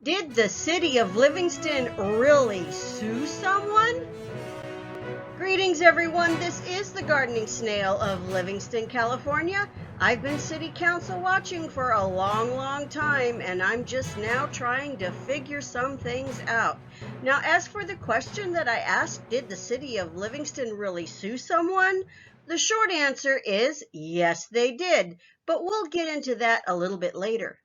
Did the city of Livingston really sue someone? Greetings, everyone. This is the Gardening Snail of Livingston, California. I've been city council watching for a long time, and I'm just now trying to figure some things out. Now, as for the question that I asked, did the city of Livingston really sue someone? The short answer is yes, they did, but we'll get into that a little bit later.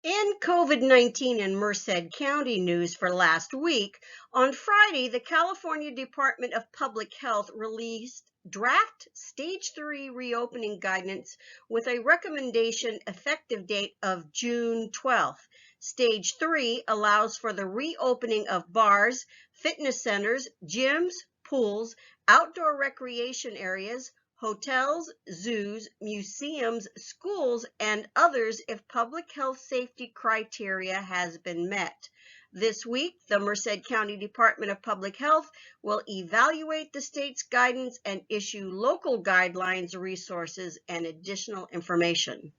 In COVID-19 and Merced County news for last week, on Friday, the California Department of Public Health released draft Stage 3 reopening guidance with a recommendation effective date of June 12th. Stage 3 allows for the reopening of bars, fitness centers, gyms, pools, outdoor recreation areas, hotels, zoos, museums, schools, and others if public health safety criteria has been met. This week, the Merced County Department of Public Health will evaluate the state's guidance and issue local guidelines, resources, and additional information.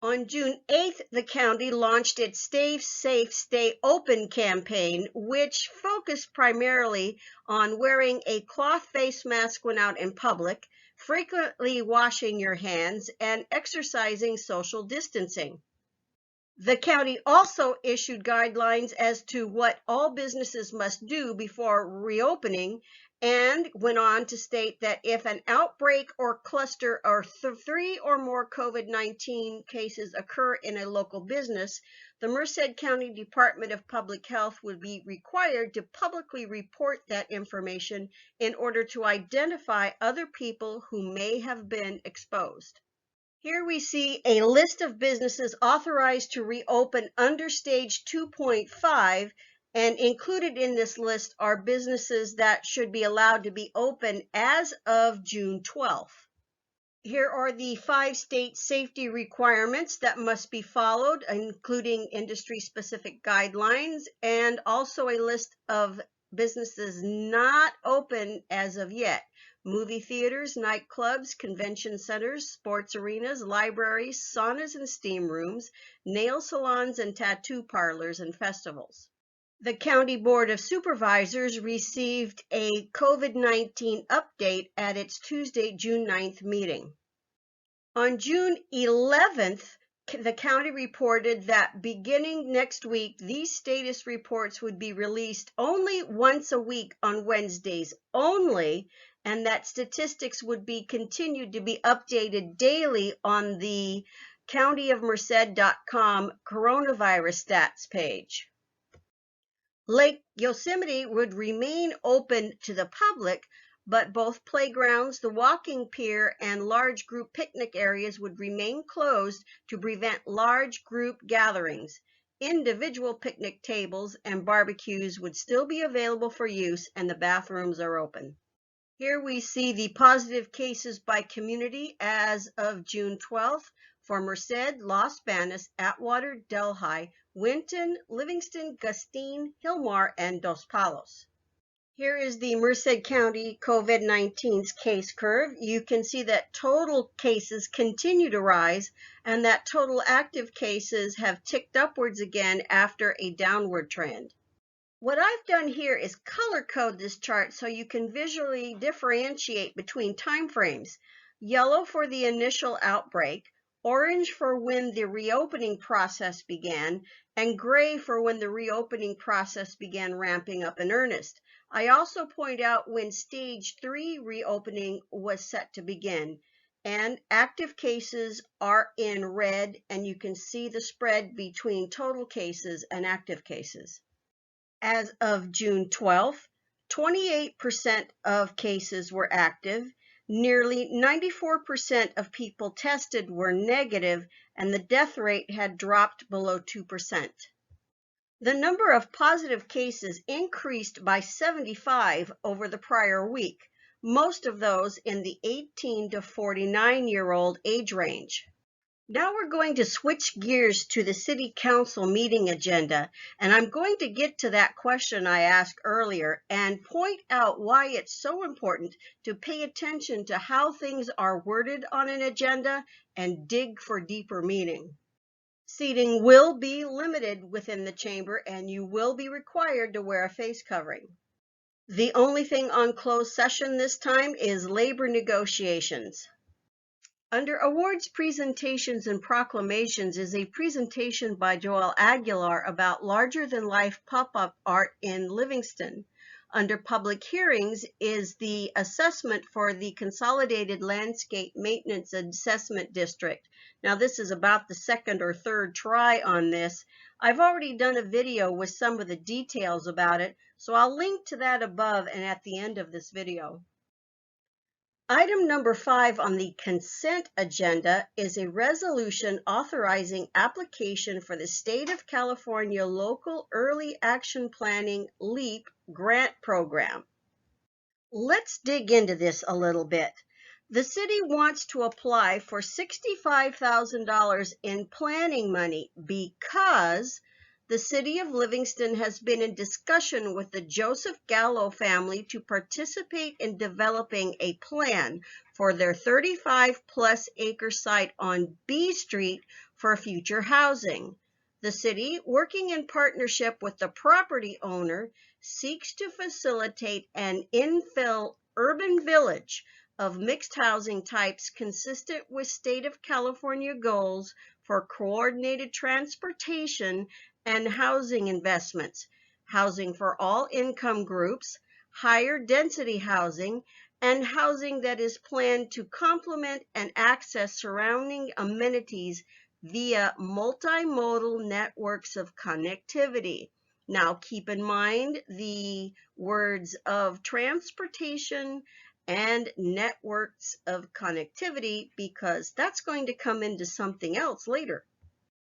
On June 8th, the county launched its Stay Safe, Stay Open campaign, which focused primarily on wearing a cloth face mask when out in public, frequently washing your hands, and exercising social distancing. The county also issued guidelines as to what all businesses must do before reopening and went on to state that if an outbreak or cluster or three or more COVID-19 cases occur in a local business, the Merced County Department of Public Health would be required to publicly report that information in order to identify other people who may have been exposed. Here we see a list of businesses authorized to reopen under stage 2.5, and included in this list are businesses that should be allowed to be open as of June 12th. Here are the 5 state safety requirements that must be followed, including industry-specific guidelines, and also a list of businesses not open as of yet. Movie theaters, nightclubs, convention centers, sports arenas, libraries, saunas and steam rooms, nail salons and tattoo parlors, and festivals. The County Board of Supervisors received a COVID-19 update at its Tuesday, June 9th meeting. On June 11th, the county reported that beginning next week, these status reports would be released only once a week on Wednesdays only, and that statistics would be continued to be updated daily on the countyofmerced.com coronavirus stats page. Lake Yosemite would remain open to the public, but both playgrounds, the walking pier, and large group picnic areas would remain closed to prevent large group gatherings. Individual picnic tables and barbecues would still be available for use, and the bathrooms are open. Here we see the positive cases by community as of June 12th for Merced, Los Banos, Atwater, Delhi, Winton, Livingston, Gustine, Hillmar, and Dos Palos. Here is the Merced County COVID-19's case curve. You can see that total cases continue to rise and that total active cases have ticked upwards again after a downward trend. What I've done here is color code this chart so you can visually differentiate between time frames. Yellow for the initial outbreak, orange for when the reopening process began, and gray for when the reopening process began ramping up in earnest. I also point out when stage 3 reopening was set to begin, and active cases are in red, and you can see the spread between total cases and active cases. As of June 12th, 28% of cases were active, nearly 94% of people tested were negative, and the death rate had dropped below 2%. The number of positive cases increased by 75 over the prior week, most of those in the 18 to 49-year-old age range. Now we're going to switch gears to the City Council meeting agenda, and I'm going to get to that question I asked earlier and point out why it's so important to pay attention to how things are worded on an agenda and dig for deeper meaning. Seating will be limited within the chamber and you will be required to wear a face covering. The only thing on closed session this time is labor negotiations. Under awards, presentations, and proclamations is a presentation by Joel Aguilar about larger-than-life pop-up art in Livingston. Under public hearings is the assessment for the Consolidated Landscape Maintenance Assessment District. Now this is about the second or third try on this. I've already done a video with some of the details about it, so I'll link to that above and at the end of this video. Item number 5 on the consent agenda is a resolution authorizing application for the State of California Local Early Action Planning LEAP grant program. Let's dig into this a little bit. The city wants to apply for $65,000 in planning money because the city of Livingston has been in discussion with the Joseph Gallo family to participate in developing a plan for their 35-plus acre site on B Street for future housing. The city, working in partnership with the property owner, seeks to facilitate an infill urban village of mixed housing types consistent with State of California goals for coordinated transportation and housing investments, housing for all income groups, higher density housing, and housing that is planned to complement and access surrounding amenities via multimodal networks of connectivity. Now keep in mind the words of transportation and networks of connectivity because that's going to come into something else later.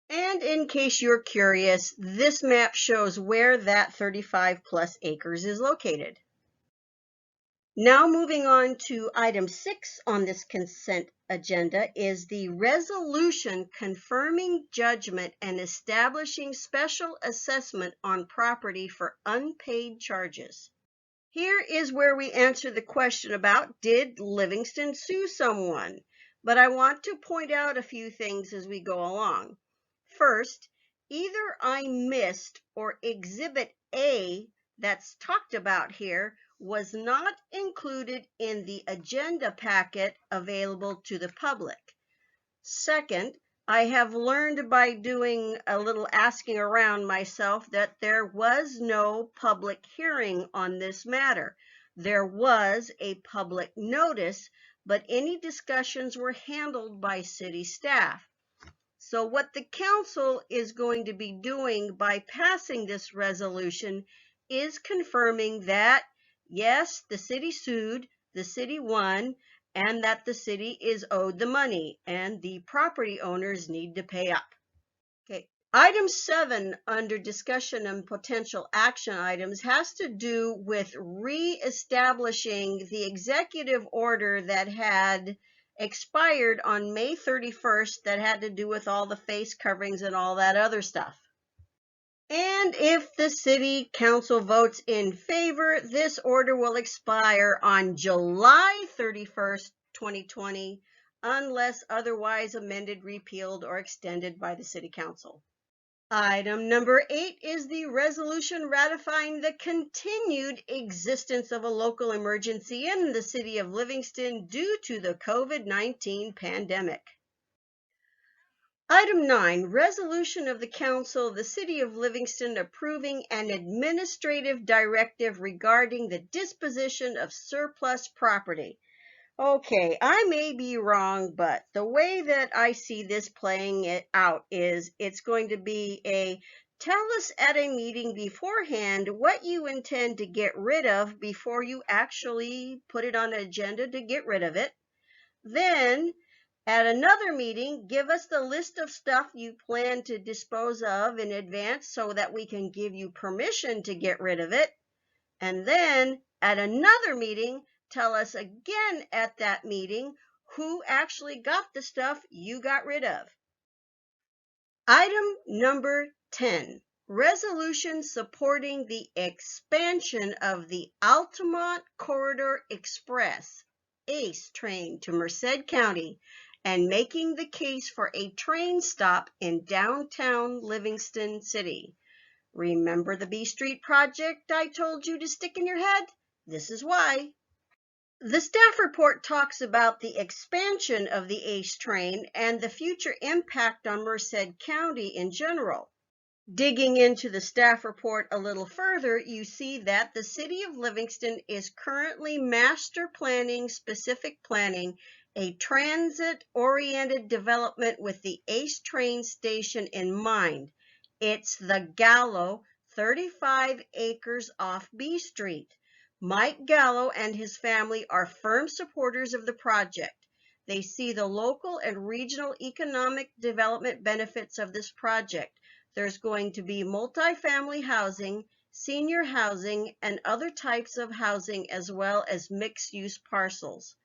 And in case you're curious, this map shows where that 35-plus acres is located. Now moving on to item 6 on this consent agenda is the resolution confirming judgment and establishing special assessment on property for unpaid charges. Here is where we answer the question about, did Livingston sue someone? But I want to point out a few things as we go along. First, either I missed or Exhibit A that's talked about here was not included in the agenda packet available to the public. Second, I have learned by doing a little asking around myself that there was no public hearing on this matter. There was a public notice, but any discussions were handled by city staff. So what the council is going to be doing by passing this resolution is confirming that, yes, the city sued, the city won, and that the city is owed the money and the property owners need to pay up. Okay. Item 7 under discussion and potential action items has to do with re-establishing the executive order that had expired on May 31st that had to do with all the face coverings and all that other stuff. And if the city council votes in favor, this order will expire on July 31st, 2020, unless otherwise amended, repealed, or extended by the city council. Item number 8 is the resolution ratifying the continued existence of a local emergency in the city of Livingston due to the COVID-19 pandemic. Item 9, resolution of the council of the city of Livingston approving an administrative directive regarding the disposition of surplus property. Okay, I may be wrong, but the way that I see this playing it out is it's going to be a tell us at a meeting beforehand what you intend to get rid of before you actually put it on an agenda to get rid of it. Then at another meeting, give us the list of stuff you plan to dispose of in advance so that we can give you permission to get rid of it. And then at another meeting, tell us again at that meeting who actually got the stuff you got rid of. Item number 10, resolution supporting the expansion of the Altamont Corridor Express ACE train to Merced County and making the case for a train stop in downtown Livingston City. Remember the B Street project I told you to stick in your head? This is why. The staff report talks about the expansion of the ACE train and the future impact on Merced County in general. Digging into the staff report a little further, you see that the City of Livingston is currently master planning, specific planning, a transit-oriented development with the ACE train station in mind. It's the Gallo, 35 acres off B Street. Mike Gallo and his family are firm supporters of the project. They see the local and regional economic development benefits of this project. There's going to be multifamily housing, senior housing, and other types of housing, as well as mixed-use parcels.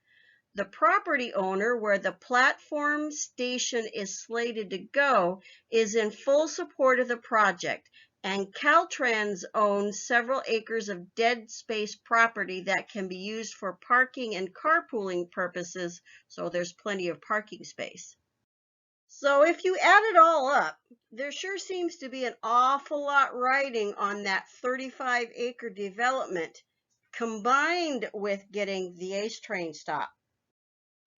The property owner, where the platform station is slated to go, is in full support of the project, and Caltrans owns several acres of dead space property that can be used for parking and carpooling purposes, so there's plenty of parking space. So if you add it all up, there sure seems to be an awful lot riding on that 35-acre development, combined with getting the ACE train stop.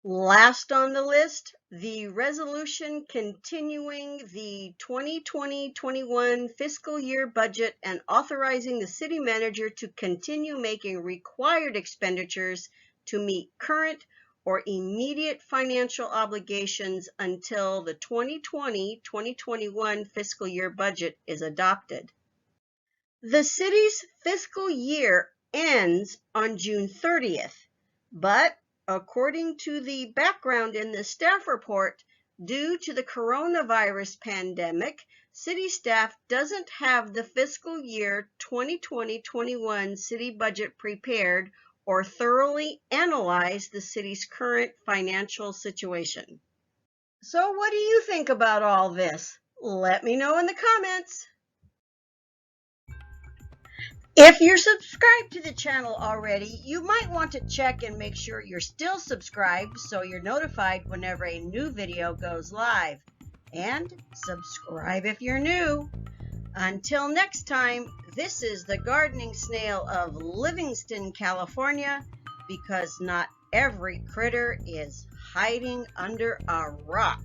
Last on the list, the resolution continuing the 2020-21 fiscal year budget and authorizing the city manager to continue making required expenditures to meet current or immediate financial obligations until the 2020-2021 fiscal year budget is adopted. The city's fiscal year ends on June 30th, but according to the background in the staff report, due to the coronavirus pandemic, city staff doesn't have the fiscal year 2020-21 city budget prepared or thoroughly analyze the city's current financial situation. So what do you think about all this? Let me know in the comments. If you're subscribed to the channel already, you might want to check and make sure you're still subscribed so you're notified whenever a new video goes live. And subscribe if you're new. Until next time, this is the gardening snail of Livingston, California, because not every critter is hiding under a rock.